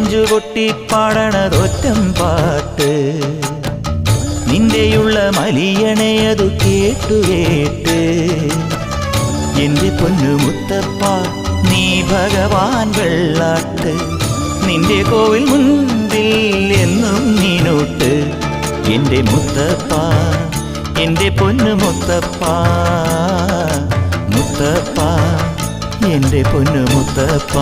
നെഞ്ചുകൊട്ടി പാടണതൊറ്റം പാട്ട് നിന്റെയുള്ള മലിയണയതു കേട്ടു കേട്ട് എന്റെ പൊന്നു മുത്തപ്പ നീ ഭഗവാൻ വെള്ളാട്ട് നിന്റെ കോവിൽ മുൻപിൽ എന്നും നീനോട്ട് എന്റെ മുത്തപ്പ എന്റെ പൊന്നു മുത്തപ്പ മുത്തപ്പ എന്റെ പൊന്നു മുത്തപ്പ